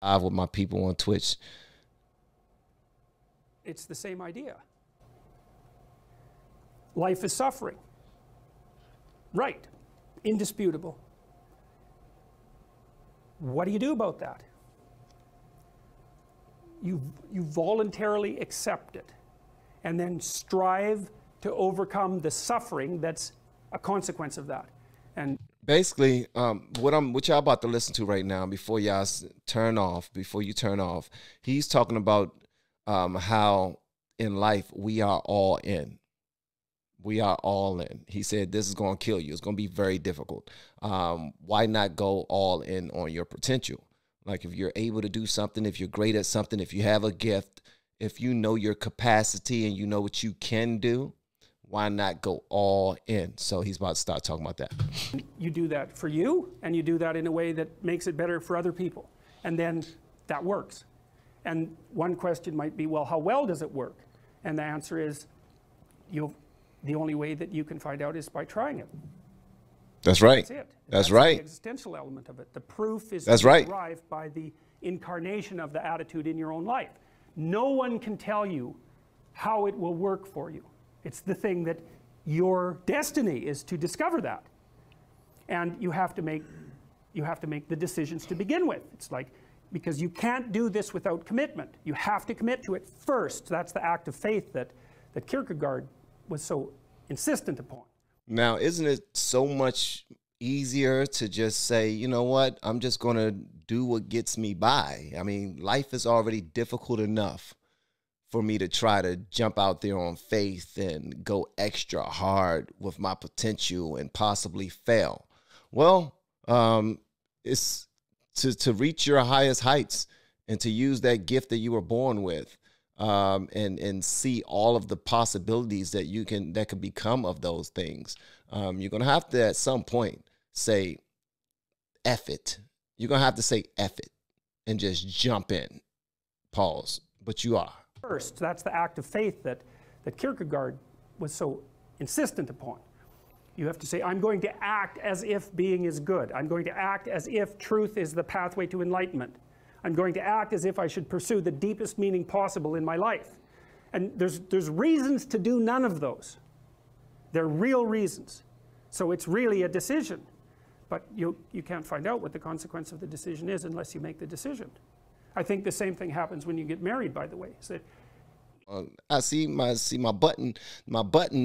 live with my people on Twitch. It's the same idea. Life is suffering. Right. Indisputable. What do you do about that? You voluntarily accept it and then strive to overcome the suffering that's a consequence of that. And basically, what y'all about to listen to right now, before y'all turn off, he's talking about how in life we are all in. We are all in. He said this is going to kill you. It's going to be very difficult. Why not go all in on your potential? Like, if you're able to do something, if you're great at something, if you have a gift, if you know your capacity and you know what you can do, why not go all in? So he's about to start talking about that. You do that for you, and you do that in a way that makes it better for other people. And then that works. And one question might be, well, how well does it work? And the answer is, the only way that you can find out is by trying it. That's right. That's it. That's right. The existential element of it. The proof is derived by the incarnation of the attitude in your own life. No one can tell you how it will work for you. It's the thing that your destiny is to discover that. And you have to make the decisions to begin with. It's like, because you can't do this without commitment. You have to commit to it first. That's the act of faith that Kierkegaard was so insistent upon. Now, isn't it so much easier to just say, you know what, I'm just going to do what gets me by? I mean, life is already difficult enough for me to try to jump out there on faith and go extra hard with my potential and possibly fail. Well, it's to reach your highest heights and to use that gift that you were born with. And see all of the possibilities that could become of those things. You're going to have to, at some point, say, F it. You're going to have to say F it and just jump in. Pause. But you are. First, that's the act of faith that Kierkegaard was so insistent upon. You have to say, I'm going to act as if being is good. I'm going to act as if truth is the pathway to enlightenment. I'm going to act as if I should pursue the deepest meaning possible in my life. And there's reasons to do none of those. They're real reasons. So it's really a decision. But you can't find out what the consequence of the decision is unless you make the decision. I think the same thing happens when you get married, by the way. So I see my button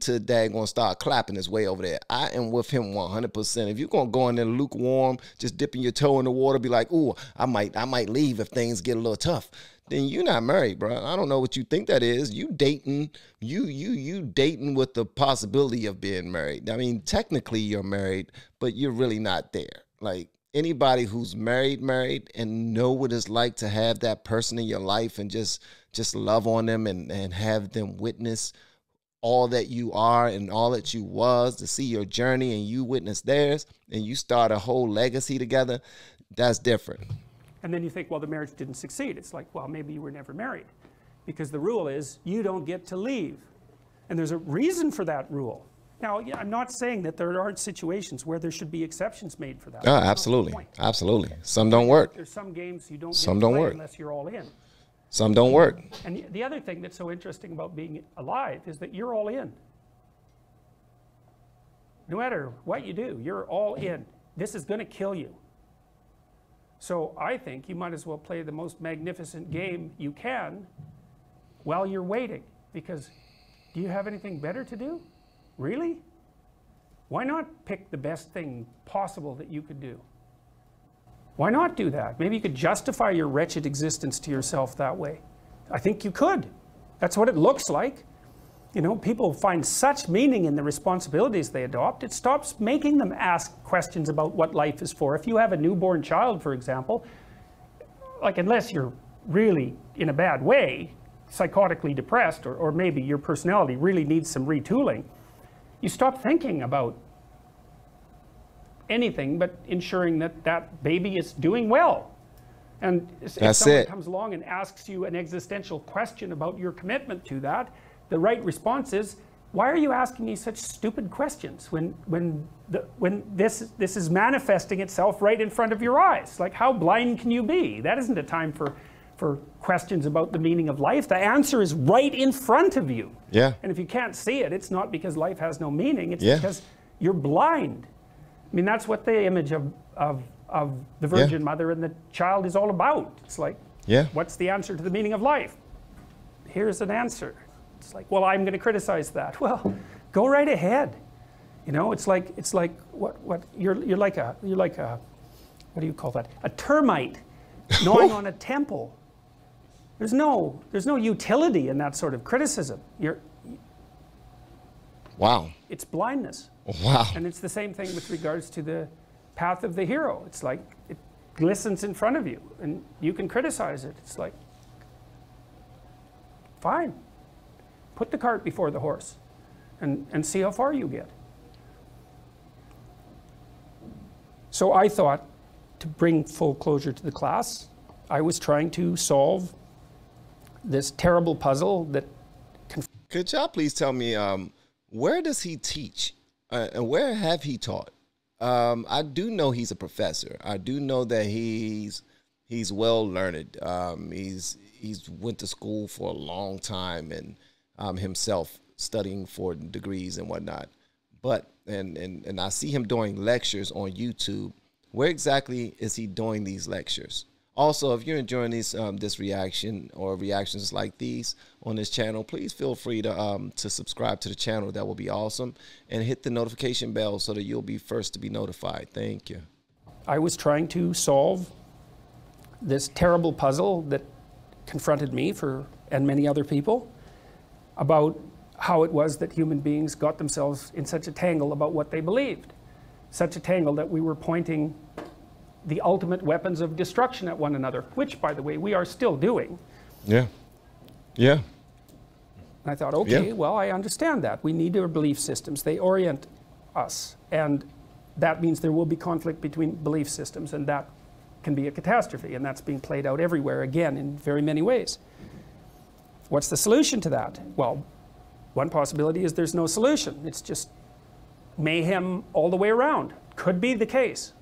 to dad gonna start clapping his way over there. I am with him 100%. If you're gonna go in there lukewarm, just dipping your toe in the water, be like, ooh, I might leave if things get a little tough, then you're not married, bro. I don't know what you think that is. You dating with the possibility of being married. I mean, technically you're married, but you're really not there. Like, anybody who's married and know what it's like to have that person in your life and just love on them and have them witness all that you are and all that you was, to see your journey and you witness theirs and you start a whole legacy together, that's different. And then you think, well, the marriage didn't succeed. It's like, well, maybe you were never married, because the rule is you don't get to leave. And there's a reason for that rule. Now, yeah, I'm not saying that there aren't situations where there should be exceptions made for that. Oh, absolutely. Absolutely. Some don't work. There's some games you don't get to play unless you're all in. Some don't work. And the other thing that's so interesting about being alive is that you're all in. No matter what you do, you're all in. This is going to kill you. So I think you might as well play the most magnificent game you can while you're waiting. Because do you have anything better to do? Really? Why not pick the best thing possible that you could do? Why not do that? Maybe you could justify your wretched existence to yourself that way. I think you could. That's what it looks like. You know, people find such meaning in the responsibilities they adopt, it stops making them ask questions about what life is for. If you have a newborn child, for example, like, unless you're really in a bad way, psychotically depressed, or maybe your personality really needs some retooling, you stop thinking about anything but ensuring that that baby is doing well. And if someone comes along and asks you an existential question about your commitment to that, the right response is, Why are you asking me such stupid questions when this is manifesting itself right in front of your eyes? Like, how blind can you be? That isn't a time for questions about the meaning of life. The answer is right in front of you. Yeah. And if you can't see it, it's not because life has no meaning. It's because you're blind. I mean, that's what the image of the Virgin Mother and the child is all about. It's like, what's the answer to the meaning of life? Here's an answer. It's like, well, I'm going to criticize that. Well, go right ahead. You know, it's like what you're like a what do you call that? A termite gnawing on a temple. There's no utility in that sort of criticism. Wow. It's blindness. Wow. And it's the same thing with regards to the path of the hero. It's like it glistens in front of you, and you can criticize it. It's like, fine. Put the cart before the horse and see how far you get. So I thought, to bring full closure to the class, I was trying to solve this terrible puzzle that... Could y'all please tell me, where does he teach? And where have he taught? I do know he's a professor. I do know that he's well learned. He's went to school for a long time and himself studying for degrees and whatnot. But and I see him doing lectures on YouTube. Where exactly is he doing these lectures? Also, if you're enjoying this reaction or reactions like these on this channel, please feel free to subscribe to the channel. That will be awesome. And hit the notification bell so that you'll be first to be notified. Thank you. I was trying to solve this terrible puzzle that confronted me and many other people about how it was that human beings got themselves in such a tangle about what they believed. Such a tangle that we were pointing the ultimate weapons of destruction at one another, which, by the way, we are still doing. Yeah. Yeah. And I thought, okay, well, I understand that. We need our belief systems. They orient us. And that means there will be conflict between belief systems, and that can be a catastrophe. And that's being played out everywhere, again, in very many ways. What's the solution to that? Well, one possibility is there's no solution. It's just mayhem all the way around. Could be the case.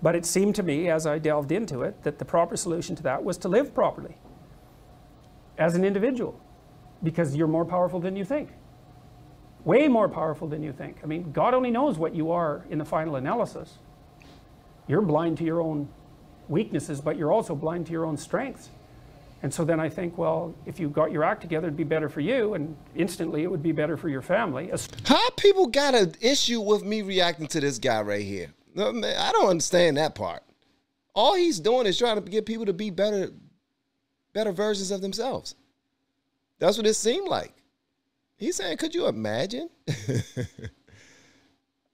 But it seemed to me, as I delved into it, that the proper solution to that was to live properly as an individual, because you're more powerful than you think. Way more powerful than you think. I mean, God only knows what you are in the final analysis. You're blind to your own weaknesses, but you're also blind to your own strengths. And so then I think, well, if you got your act together, it'd be better for you, and instantly it would be better for your family. How people got an issue with me reacting to this guy right here? No, man, I don't understand that part. All he's doing is trying to get people to be better versions of themselves. That's what it seemed like. He's saying, could you imagine?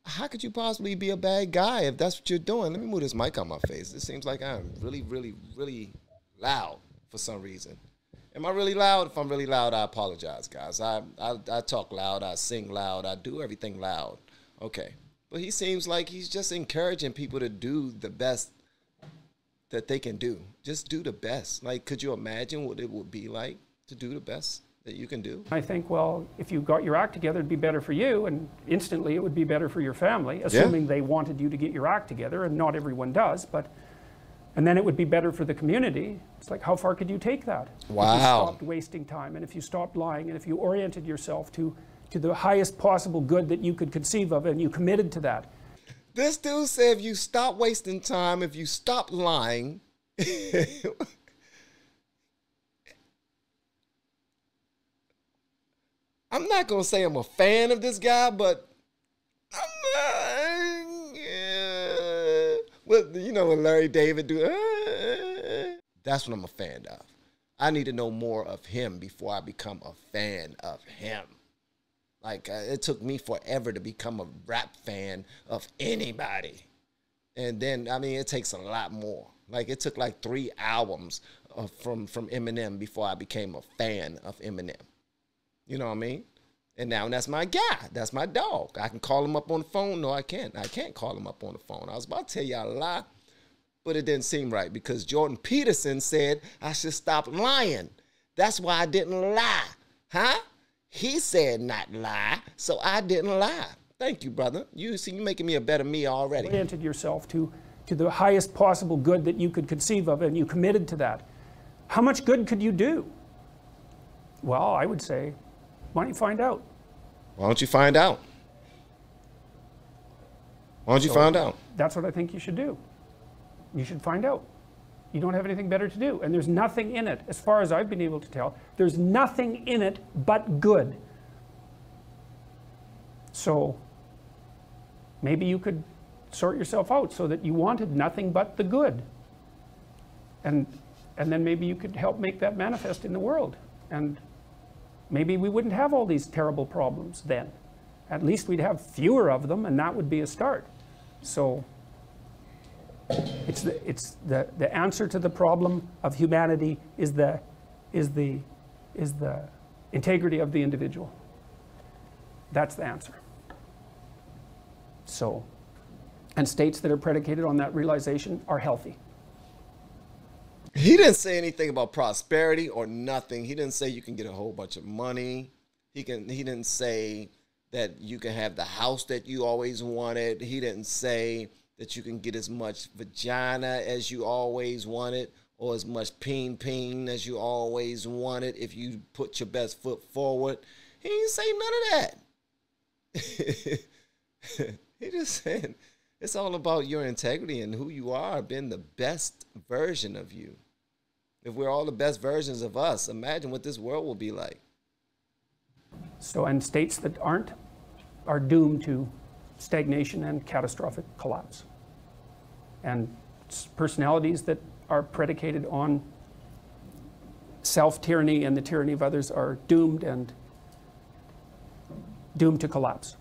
How could you possibly be a bad guy if that's what you're doing? Let me move this mic on my face. It seems like I'm really, really, really loud for some reason. Am I really loud? If I'm really loud, I apologize, guys. I talk loud. I sing loud. I do everything loud. Okay. But he seems like he's just encouraging people to do the best that they can do. Just do the best. Like, could you imagine what it would be like to do the best that you can do? I think, well, if you got your act together, it'd be better for you, and instantly it would be better for your family, assuming they wanted you to get your act together, and not everyone does, but, and then it would be better for the community. It's like, how far could you take that? Wow. If you stopped wasting time, and if you stopped lying, and if you oriented yourself to the highest possible good that you could conceive of, and you committed to that. This dude said if you stop wasting time, if you stop lying, I'm not going to say I'm a fan of this guy, but well, you know what Larry David do? That's what I'm a fan of. I need to know more of him before I become a fan of him. Like, it took me forever to become a rap fan of anybody. And then, I mean, it takes a lot more. Like, it took like 3 albums from Eminem before I became a fan of Eminem. You know what I mean? And now that's my guy. That's my dog. I can call him up on the phone. No, I can't. I can't call him up on the phone. I was about to tell y'all a lie, but it didn't seem right because Jordan Peterson said I should stop lying. That's why I didn't lie. Huh? He said not lie, so I didn't lie. Thank you, brother. You see, you're making me a better me already. Oriented yourself to the highest possible good that you could conceive of, and you committed to that. How much good could you do? Well, I would say, why don't you find out? Why don't you find out? Why don't you find out? That's what I think you should do. You should find out. You don't have anything better to do. And there's nothing in it, as far as I've been able to tell, there's nothing in it but good. So maybe you could sort yourself out so that you wanted nothing but the good. And then maybe you could help make that manifest in the world. And maybe we wouldn't have all these terrible problems then. At least we'd have fewer of them, and that would be a start. So it's the answer to the problem of humanity is the integrity of the individual. That's the answer. So, and states that are predicated on that realization are healthy. He didn't say anything about prosperity or nothing. He didn't say you can get a whole bunch of money. He didn't say that you can have the house that you always wanted. He didn't say that you can get as much vagina as you always wanted or as much peen as you always wanted if you put your best foot forward. He didn't say none of that. He just said it's all about your integrity and who you are, being the best version of you. If we're all the best versions of us, imagine what this world will be like. So, and states that aren't are doomed to stagnation and catastrophic collapse. And personalities that are predicated on self-tyranny and the tyranny of others are doomed to collapse.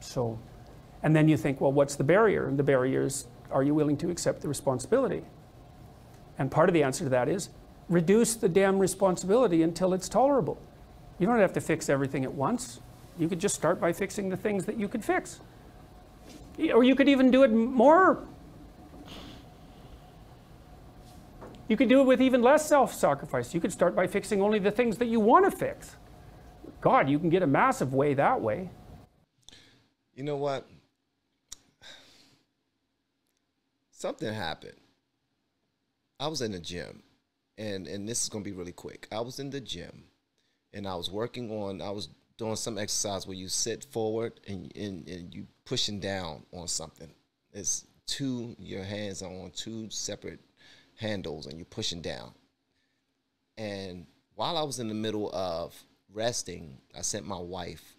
So, and then you think, well, what's the barrier? And the barrier is, are you willing to accept the responsibility? And part of the answer to that is, reduce the damn responsibility until it's tolerable. You don't have to fix everything at once. You could just start by fixing the things that you could fix. Or you could even do it more. You could do it with even less self-sacrifice. You could start by fixing only the things that you want to fix. God, you can get a massive way that way. You know what? Something happened. I was in the gym, and this is going to be really quick. I was in the gym, and I was doing some exercise where you sit forward and you pushing down on something. It's your hands are on two separate handles, and you're pushing down. And while I was in the middle of resting, I sent my wife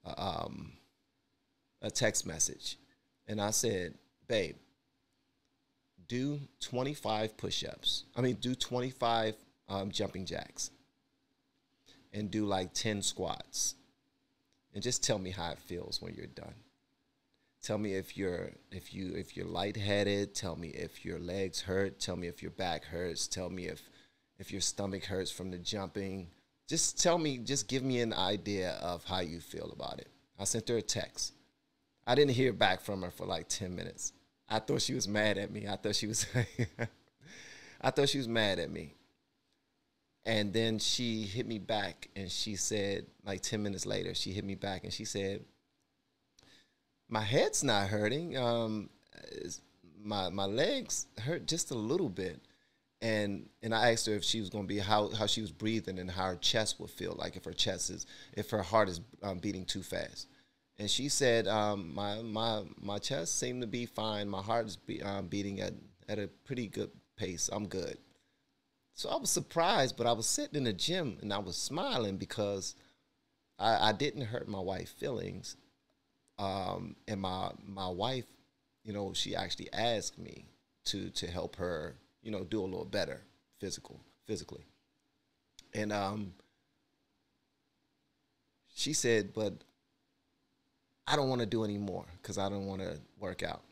a text message, and I said, babe, do 25 push-ups. Do 25 jumping jacks, and do like 10 squats, and just tell me how it feels when you're done. Tell me if you're lightheaded. Tell me if your legs hurt. Tell me if your back hurts. Tell me if your stomach hurts from the jumping. Just give me an idea of how you feel about it. I sent her a text. I didn't hear back from her for like 10 minutes. I thought she was mad at me. I thought she was mad at me. And then she hit me back, and she said, like 10 minutes later, she hit me back and she said, my head's not hurting. My legs hurt just a little bit. And I asked her if she was going to be how she was breathing and how her chest would feel like if her heart is beating too fast. And she said, my chest seemed to be fine. My heart is beating at a pretty good pace. I'm good. So I was surprised, but I was sitting in the gym and I was smiling because I didn't hurt my wife's feelings. And my wife, she actually asked me to help her, do a little better physically. And she said, but I don't want to do any more because I don't want to work out.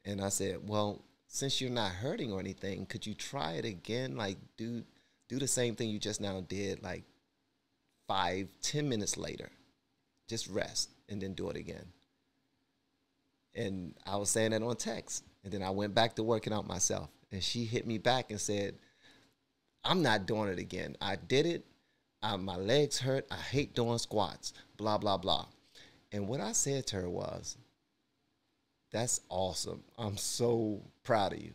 And I said, well, since you're not hurting or anything, could you try it again? Like do the same thing you just now did, like 5-10 minutes later. Just rest and then do it again. And I was saying that on text. And then I went back to working out myself. And she hit me back and said, I'm not doing it again. I did it. My legs hurt. I hate doing squats, blah, blah, blah. And what I said to her was, that's awesome. I'm so proud of you.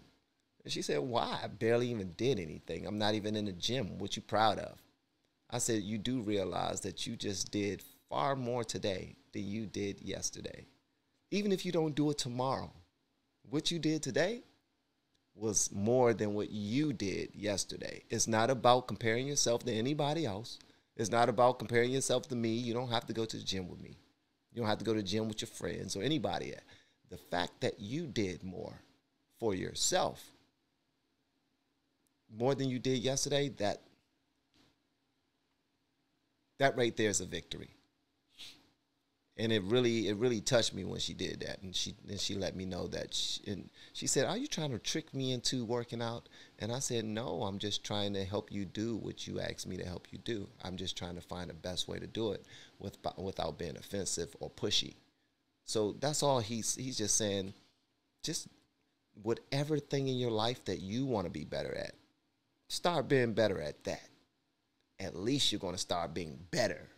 And she said, why? I barely even did anything. I'm not even in the gym. What you proud of? I said, you do realize that you just did far more today than you did yesterday. Even if you don't do it tomorrow, what you did today was more than what you did yesterday. It's not about comparing yourself to anybody else. It's not about comparing yourself to me. You don't have to go to the gym with me. You don't have to go to the gym with your friends or anybody. The fact that you did more for yourself, more than you did yesterday, that right there is a victory. And it really touched me when she did that. And she let me know that. She said, are you trying to trick me into working out? And I said, no, I'm just trying to help you do what you asked me to help you do. I'm just trying to find the best way to do it without being offensive or pushy. So that's all he's just saying. Just whatever thing in your life that you want to be better at, start being better at that. At least you're going to start being better.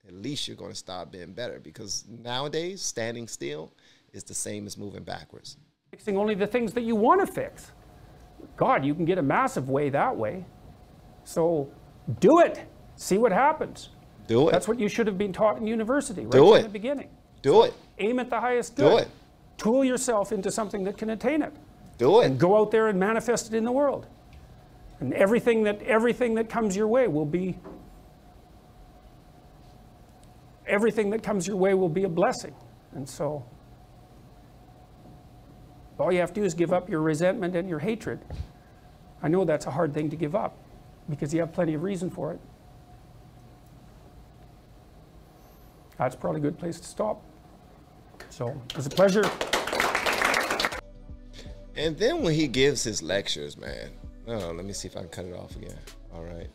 At least you're going to start being better, because nowadays standing still is the same as moving backwards. Fixing only the things that you want to fix. God, you can get a massive way that way. So do it. See what happens. Do it. That's what you should have been taught in university right from the beginning. Do it. Aim at the highest good. Do it. Tool yourself into something that can attain it. Do it. And go out there and manifest it in the world. And everything that comes your way will be a blessing. And so all you have to do is give up your resentment and your hatred. I know that's a hard thing to give up because you have plenty of reason for it. That's probably a good place to stop. So it was a pleasure. And then when he gives his lectures, man, oh, let me see if I can cut it off again. All right.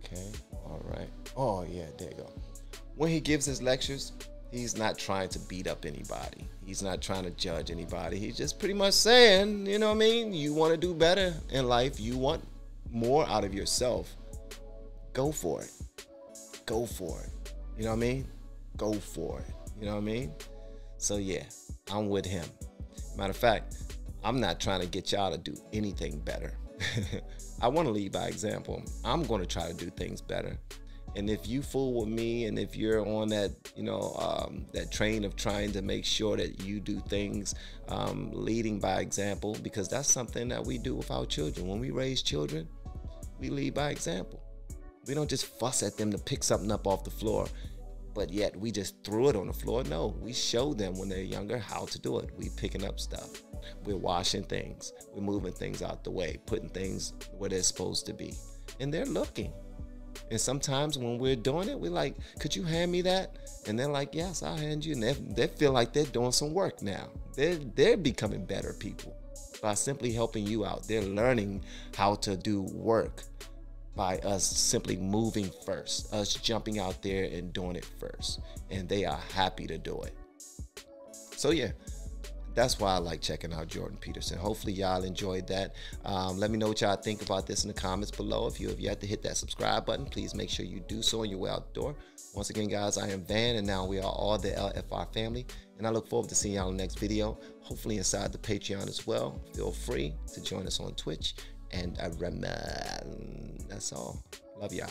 Okay, all right. Oh, yeah, there you go. When he gives his lectures, he's not trying to beat up anybody. He's not trying to judge anybody. He's just pretty much saying, you know what I mean? You want to do better in life. You want more out of yourself. Go for it. Go for it. You know what I mean? Go for it. You know what I mean? So, yeah, I'm with him. Matter of fact, I'm not trying to get y'all to do anything better. I want to lead by example. I'm going to try to do things better. And if you fool with me, and if you're on that, that train of trying to make sure that you do things leading by example, because that's something that we do with our children. When we raise children, we lead by example. We don't just fuss at them to pick something up off the floor, but yet we just threw it on the floor. No, we show them when they're younger how to do it. We picking up stuff. We're washing things. We're moving things out the way, putting things where they're supposed to be. And they're looking. And sometimes when we're doing it, we're like, could you hand me that? And they're like, yes, I'll hand you. And they feel like they're doing some work now. They're becoming better people by simply helping you out. They're learning how to do work by us simply moving first, us jumping out there and doing it first. And they are happy to do it. So yeah, that's why I like checking out Jordan Peterson. Hopefully y'all enjoyed that. Let me know what y'all think about this in the comments below. If you have yet to hit that subscribe button, please make sure you do so on your way out the door. Once again, guys, I am Van, and now we are all the LFR family. And I look forward to seeing y'all in the next video, hopefully inside the Patreon as well. Feel free to join us on Twitch. And that's all. Love y'all.